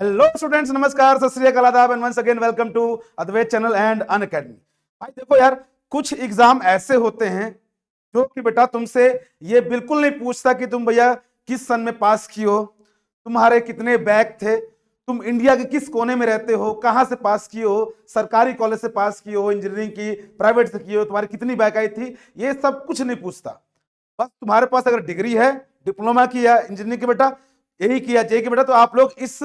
Hello students, नमस्कार, सत श्री अकाल, आदाब and once again welcome to Advait channel and Unacademy. भाई देखो यार, कुछ एग्जाम ऐसे होते हैं जो कि बेटा तुमसे ये बिल्कुल नहीं पूछता कि तुम भैया किस सन में पास किए हो, तुम्हारे कितने बैक थे, तुम इंडिया के किस कोने में रहते हो, कहां से पास किए हो, सरकारी कॉलेज से पास किए हो, इंजीनियरिंग की, प्राइवेट से किए हो, तुम्हारी कितनी बैक आई थी, ये सब कुछ नहीं पूछता। बस तुम्हारे पास अगर डिग्री है, डिप्लोमा की या इंजीनियरिंग की बेटा, यही किया जेई की बेटा, तो आप लोग इस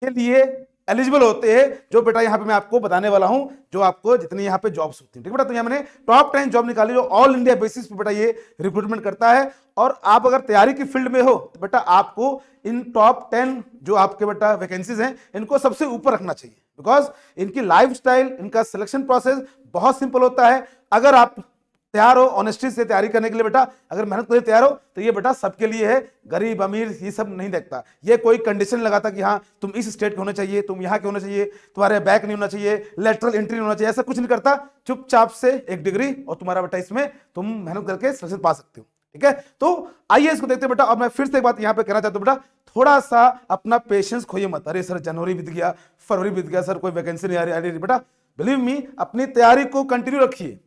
के लिए एलिजिबल होते हैं, जो बेटा यहाँ पे मैं आपको बताने वाला हूं, जो आपको जितनी यहाँ पे जॉब्स होती हैं। ठीक है बेटा, तो यहाँ मैंने टॉप 10 जॉब निकाली जो ऑल इंडिया बेसिस पे बेटा ये रिक्रूटमेंट करता है। और आप अगर तैयारी की फील्ड में हो तो बेटा आपको इन टॉप 10 जो आपके बेटा वैकेंसीज हैं इनको सबसे ऊपर रखना चाहिए, बिकॉज इनकी लाइफस्टाइल, इनका सिलेक्शन प्रोसेस बहुत सिंपल होता है। अगर आप तैयार हो ऑनेस्टी से तैयारी करने के लिए बेटा, अगर मेहनत करने तैयार हो, तो ये बेटा सबके लिए है। गरीब अमीर ये सब नहीं देखता, ये कोई कंडीशन लगाता कि हाँ तुम इस स्टेट के होने चाहिए, तुम यहाँ के होने चाहिए, तुम्हारे बैक नहीं होना चाहिए, लेटरल एंट्री नहीं होना चाहिए, ऐसा कुछ नहीं करता। चुपचाप से एक डिग्री और तुम्हारा बेटा इसमें तुम मेहनत करके सिलेक्शन पा सकते हो। ठीक है, तो आइए इसको देखते हैं बेटा। और मैं फिर से एक बात यहाँ पे कहना चाहता हूँ बेटा, थोड़ा सा अपना पेशेंस खोइए मत। अरे सर जनवरी बीत गया, फरवरी बीत गया, सर कोई वैकेंसी नहीं आ रही बेटा, बिलीव मी अपनी तैयारी को कंटिन्यू रखिए।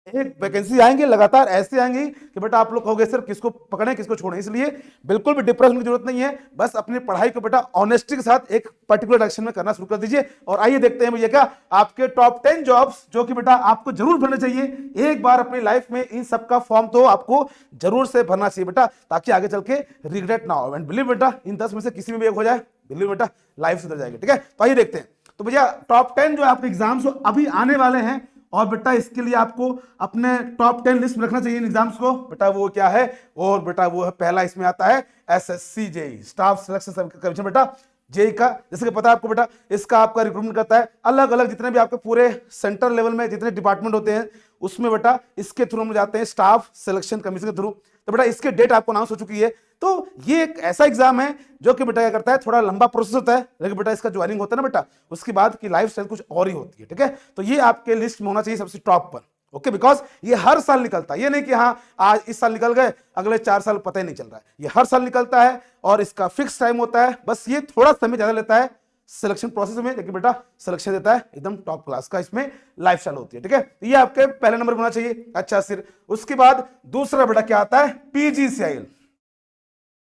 एक वैकेंसी आएंगे लगातार ऐसे आएंगी कि बेटा आप लोग कहोगे सर किसको पकड़ें किसको छोड़ें। इसलिए बिल्कुल भी डिप्रेशन की जरूरत नहीं है, बस अपनी पढ़ाई को बेटा ऑनेस्टी के साथ एक पर्टिकुलर डायरेक्शन में करना शुरू कर दीजिए। और आइए देखते हैं भैया क्या आपके टॉप 10 जॉब्स जो कि बेटा आपको जरूर भरने चाहिए। एक बार अपनी लाइफ में इन सब का फॉर्म तो आपको जरूर से भरना चाहिए बेटा, ताकि आगे चल के रिग्रेट ना हो। एंड बिलीव बेटा इन 10 में से किसी में भी एक हो जाए, बिलीव बेटा लाइफ सुधर जाएगी। ठीक है, तो आइए देखते हैं। तो भैया टॉप 10 जो आपके एग्जाम्स अभी आने वाले हैं, और बेटा इसके लिए आपको अपने टॉप 10 लिस्ट में रखना चाहिए इन एग्जाम्स को। बेटा वो क्या है, और बेटा वो है पहला इसमें आता है SSC JE, staff selection commission बेटा जेई का। जैसे कि पता है आपको बेटा, इसका आपका रिक्रूटमेंट करता है अलग अलग जितने भी आपके पूरे सेंटर लेवल में जितने डिपार्टमेंट होते हैं, उसमें बेटा इसके थ्रू हम जाते हैं स्टाफ सिलेक्शन कमीशन के थ्रू। तो बेटा इसके डेट आपको अनाउंस हो चुकी है। तो ये एक ऐसा एग्जाम है जो कि बेटा क्या करता है, थोड़ा लंबा प्रोसेस होता है, लेकिन बेटा इसका ज्वाइनिंग होता है ना बेटा, उसके बाद की लाइफ स्टाइल कुछ और ही होती है। ठीक है, तो ये आपके लिस्ट में होना चाहिए सबसे टॉप पर। ओके, बिकॉज ये हर साल निकलता है, ये नहीं कि हाँ आज इस साल निकल गए अगले 4 साल पता ही नहीं चल रहा है। ये हर साल निकलता है और इसका फिक्स टाइम होता है। बस ये थोड़ा समय ज्यादा लेता है सिलेक्शन प्रोसेस में, लेकिन बेटा सिलेक्शन देता है एकदम टॉप क्लास का, इसमें लाइफस्टाइल होती है। ठीक है, ये आपके पहले नंबर पर होना चाहिए। अच्छा, सिर्फ उसके बाद दूसरा बेटा क्या आता है, पीजीसीआईएल।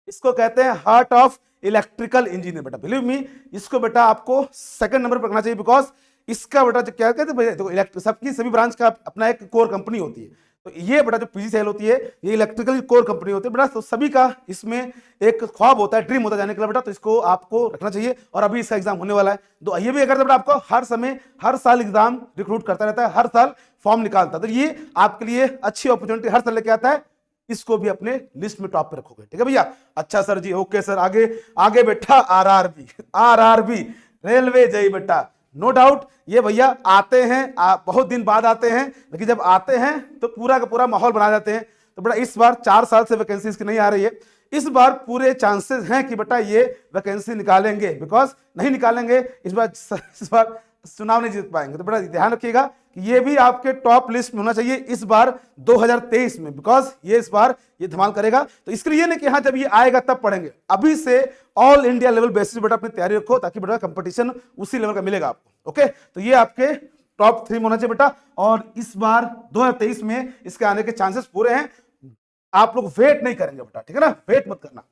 इसको कहते हैं हार्ट ऑफ इलेक्ट्रिकल इंजीनियर बेटा, बिलीव मी इसको बेटा आपको सेकंड नंबर पर रखना चाहिए, बिकॉज इसका बेटा जो क्या कहते हैं तो सबकी सभी ब्रांच का अपना एक कोर कंपनी होती है। तो ये बेटा जो पीजीसीएल होती है ये इलेक्ट्रिकल कोर कंपनी होती है बेटा, तो सभी का इसमें एक ख्वाब होता है, ड्रीम होता है जाने के लिए बेटा, तो इसको आपको रखना चाहिए। और अभी इसका एग्जाम होने वाला है, तो ये भी अगर बेटा आपको हर समय हर साल एग्जाम रिक्रूट करता रहता है, हर साल फॉर्म निकालता है, तो ये आपके लिए अच्छी अपॉर्चुनिटी हर साल लेके आता है। इसको भी अपने लिस्ट में टॉप पे रखोगे। ठीक है भैया, अच्छा सर जी, ओके सर। आगे आगे बेटा आरआरबी रेलवे जेई बेटा, नो डाउट ये भैया आते हैं, बहुत दिन बाद आते हैं, लेकिन जब आते हैं तो पूरा का पूरा माहौल बना जाते हैं। तो बेटा इस बार 4 साल से वैकेंसी इसकी नहीं आ रही है, इस बार पूरे चांसेस हैं कि बेटा ये वैकेंसी निकालेंगे, बिकॉज नहीं निकालेंगे इस बार चुनाव नहीं जीत पाएंगे। तो बेटा ध्यान रखिएगा कि ये भी आपके टॉप लिस्ट में होना चाहिए इस बार 2023 में, बिकॉज ये इस बार ये धमाल करेगा। तो इसके लिए नहीं कि हाँ जब ये आएगा तब पढ़ेंगे, अभी से ऑल इंडिया लेवल बेसिस बेटा अपनी तैयारी रखो, ताकि बेटा कंपटीशन उसी लेवल का मिलेगा आपको। ओके, तो ये आपके टॉप 3 में होना चाहिए बेटा, और इस बार 2023 में इसके आने के चांसेस पूरे हैं। आप लोग वेट नहीं करेंगे बेटा, ठीक है ना, वेट मत करना।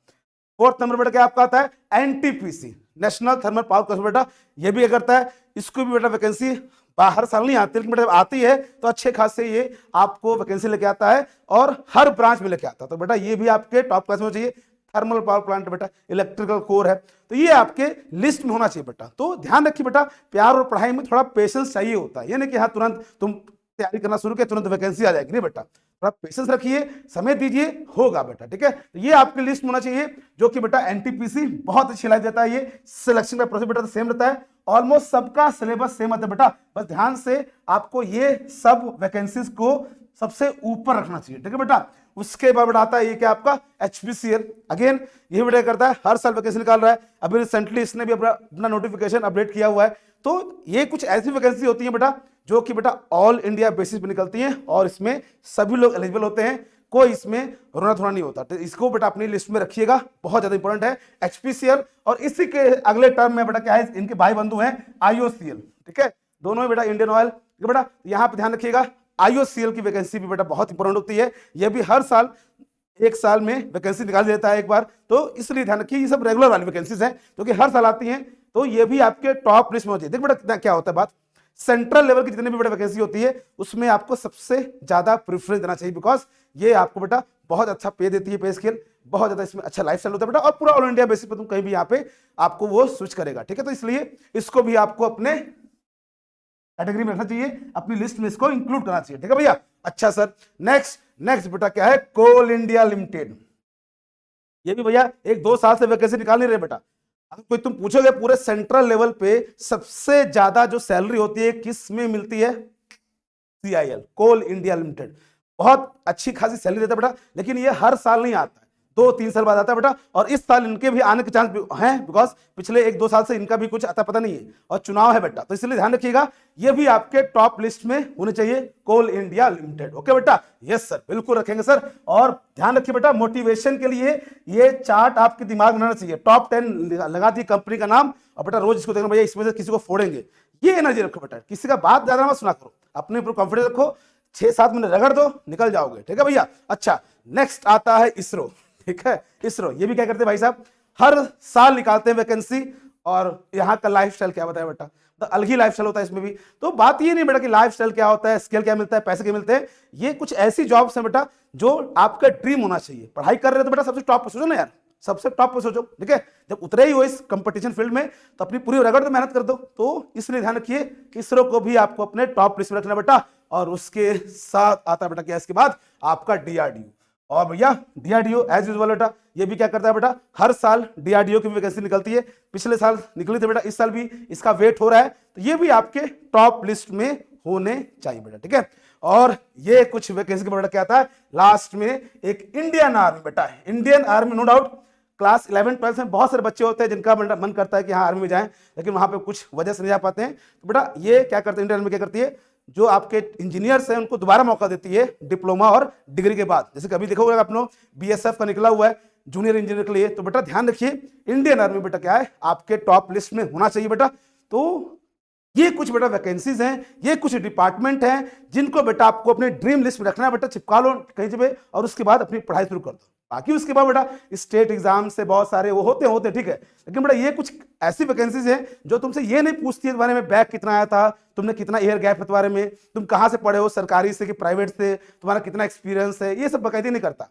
फोर्थ नंबर बेटा क्या आपका आता है, NTPC national thermal power corporation बेटा, ये भी करता है। इसको भी बेटा वैकेंसी हर साल नहीं आती, लेकिन बेटा आती है तो अच्छे खासे ये आपको वैकेंसी लेके आता है और हर ब्रांच में लेके आता है। तो बेटा ये भी आपके टॉप क्लास में होना चाहिए। थर्मल पावर प्लांट बेटा इलेक्ट्रिकल कोर है, तो ये आपके लिस्ट में होना चाहिए बेटा। तो ध्यान रखिए बेटा, प्यार और पढ़ाई में थोड़ा पेशेंस चाहिए होता है, ये नहीं कि हाँ तुरंत तुम तैयारी करना शुरू किया तुरंत वैकेंसी आ जाएगी, नहीं बेटा, थोड़ा पेशेंस रखिए, समय दीजिए, होगा बेटा। ठीक है, तो ये आपकी लिस्ट में होना चाहिए, जो कि बेटा एनटीपीसी बहुत अच्छी लाइफ देता है। ये सिलेक्शन का प्रोसेस बेटा सेम रहता है, ऑलमोस्ट सबका सिलेबस सेम आता है बेटा, बस ध्यान से आपको ये सब वैकेंसीज को सबसे ऊपर रखना चाहिए। ठीक है बेटा, उसके बाद बेटा आता है ये क्या आपका एचपीसीएल, अगेन ये बेटा करता है हर साल वैकेंसी निकाल रहा है। अभी रिसेंटली इसने भी अपना नोटिफिकेशन अपडेट किया हुआ है। तो ये कुछ ऐसी वैकेंसी होती है बेटा जो कि बेटा ऑल इंडिया बेसिस पे निकलती हैं, और इसमें सभी लोग एलिजिबल होते हैं। कोई इसमें रोना थोड़ा नहीं होता। तो इसको बेटा अपनी लिस्ट में रखिएगा, बहुत ज्यादा इंपॉर्टेंट है। एचपीसीएल और इसी के अगले टर्म में बेटा क्या है, इनके भाई बंधु हैं आईओसीएल, ठीक है, दोनों ही बेटा इंडियन ऑयल। बेटा यहां पे ध्यान रखिएगा, आईओसीएल की वैकेंसी भी बेटा बहुत इंपॉर्टेंट होती है, यह भी हर साल एक साल में वैकेंसी निकाल देता है एक बार, तो इसलिए ध्यान रखिए ये सब रेगुलर वाली वैकेंसीज हैं जो कि हर साल आती हैं, तो ये भी आपके टॉप लिस्ट में होती है। देख बेटा क्या होता है बात, सेंट्रल लेवल की जितनी भी बेटा वैकेंसी होती है उसमें आपको सबसे ज्यादा प्रेफरेंस देना चाहिए, बिकॉज ये आपको बेटा बहुत अच्छा पे देती है, पे स्केल बहुत ज्यादा, इसमें अच्छा लाइफस्टाइल होता है बेटा, और पूरा ऑल इंडिया बेसिस पे तुम कहीं भी यहाँ पे आपको वो स्विच करेगा, ठीक है। तो इसलिए इसको भी आपको अपने कैटेगरी में रखना चाहिए, अपनी लिस्ट में इसको इंक्लूड करना चाहिए, ठीक है भैया। अच्छा सर, नेक्स्ट बेटा क्या है, कोल इंडिया लिमिटेड। ये भी भैया 1-2 साल से वैकेंसी निकाल नहीं रहे बेटा। अगर कोई तुम पूछोगे पूरे सेंट्रल लेवल पे सबसे ज्यादा जो सैलरी होती है किस में मिलती है, CIL कोल इंडिया लिमिटेड, बहुत अच्छी खासी सैलरी देता है बेटा, लेकिन ये हर साल नहीं आता, 2-3 साल बाद आता है बेटा, और इस साल इनके भी आने के चांस हैं, बिकॉज पिछले 1-2 साल से इनका भी कुछ आता पता नहीं है, और चुनाव है बेटा, तो इसलिए ध्यान रखिएगा ये भी आपके टॉप लिस्ट में होने चाहिए, कोल इंडिया लिमिटेड। ओके बेटा, यस सर, बिल्कुल रखेंगे सर। और ध्यान रखिए बेटा, मोटिवेशन के लिए ये चार्ट आपके दिमाग में रहना चाहिए, टॉप 10 लगा दी कंपनी का नाम, और बेटा रोज इसको देखना भैया इसमें से किसी को फोड़ेंगे, ये एनर्जी रखो बेटा, किसी का बात ज्यादा मत सुना करो, अपने ऊपर कॉन्फिडेंस रखो, 6-7 मिनट रगड़ दो, निकल जाओगे, ठीक है भैया। अच्छा, नेक्स्ट आता है इसरो, ठीक है। इसरो ये भी क्या करते हैं भाई साहब, हर साल निकालते हैं वैकेंसी, और यहाँ का लाइफस्टाइल क्या बताया बेटा, तो अलग ही लाइफस्टाइल होता है इसमें भी। तो बात ये नहीं बेटा कि लाइफस्टाइल क्या होता है, स्केल क्या मिलता है, पैसे क्या मिलते हैं, ये कुछ ऐसी जॉब्स हैं बेटा जो आपका ड्रीम होना चाहिए। पढ़ाई कर रहे हो तो बेटा सबसे टॉप पे सोचो ना यार, सबसे टॉप पे सोचो, ठीक है। जब उतरे ही हो इस कंपटीशन फील्ड में तो अपनी पूरी रगड़ तो मेहनत कर दो। तो इसलिए ध्यान रखिए इसरो को भी आपको अपने टॉप लिस्ट में रखना बेटा। और उसके साथ आता है बेटा क्या, इसके बाद आपका DRDO, और भैया DRDO एज यूजुअल बेटा ये भी क्या करता है बेटा, हर साल DRDO की वैकेंसी निकलती है, पिछले साल निकली थी बेटा, इस साल भी इसका वेट हो रहा है, तो ये भी आपके टॉप लिस्ट में होने चाहिए बेटा, ठीक है। और ये कुछ वैकेंसी का बेटा क्या आता है लास्ट में, एक इंडियन आर्मी बेटा है, Indian army no doubt class 11-12 में बहुत सारे बच्चे होते हैं जिनका मन करता है कि हाँ आर्मी में जाएं, लेकिन वहां पे कुछ वजह से नहीं जा पाते हैं, तो बेटा ये क्या करते हैं, इंडियन आर्मी क्या करती है, जो आपके इंजीनियर्स हैं उनको दोबारा मौका देती है डिप्लोमा और डिग्री के बाद। जैसे कभी देखोगे आपने BSF का निकला हुआ है जूनियर इंजीनियर के लिए, तो बेटा ध्यान रखिए इंडियन आर्मी बेटा क्या है आपके टॉप लिस्ट में होना चाहिए बेटा। तो ये कुछ बेटा वैकेंसीज हैं, ये कुछ डिपार्टमेंट हैं जिनको बेटा आपको अपने ड्रीम लिस्ट में रखना है बेटा, चिपका लो कहीं पे, और उसके बाद अपनी पढ़ाई शुरू कर दो। बाकी उसके बाद बेटा स्टेट एग्जाम से बहुत सारे वो होते ठीक है, लेकिन बेटा ये कुछ ऐसी वैकेंसीज हैं जो तुमसे ये नहीं पूछती है तुम्हारे में बैक कितना आया था, तुमने कितना ईयर गैप है तुम्हारे में, तुम कहाँ से पढ़े हो, सरकारी से कि प्राइवेट से, तुम्हारा कितना एक्सपीरियंस है, ये सब बाकायदे नहीं करता।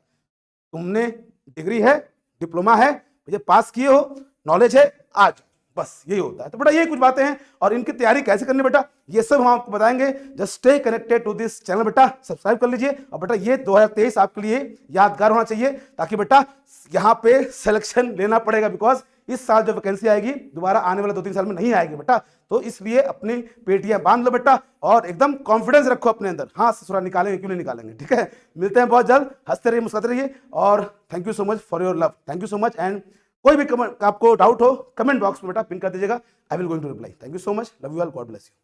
तुमने डिग्री है, डिप्लोमा है, मुझे पास किए हो, नॉलेज है, आज बस यही होता है। तो बेटा ये कुछ बातें हैं, और इनकी तैयारी कैसे करनी बेटा ये सब हम आपको बताएंगे। Just stay connected to this channel बेटा, सब्सक्राइब कर लीजिए। और बेटा ये 2023 आपके लिए यादगार होना चाहिए, ताकि बेटा यहाँ पे सिलेक्शन लेना पड़ेगा, बिकॉज इस साल जो वैकेंसी आएगी दोबारा आने वाले 2-3 साल में नहीं आएगी बेटा। तो इसलिए अपनी पेटियां बांध लो बेटा, और एकदम कॉन्फिडेंस रखो अपने अंदर, हाँ ससुरा निकालेंगे क्यों नहीं निकालेंगे, ठीक है। मिलते हैं बहुत जल्द, हंसते रहिए मुस्कुराते रहिए, और thank you so much for your love, thank you so much. And कोई भी आपको डाउट हो कमेंट बॉक्स में बेटा पिन कर दीजिएगा, I will going to reply. Thank you so much, love you all, God bless you.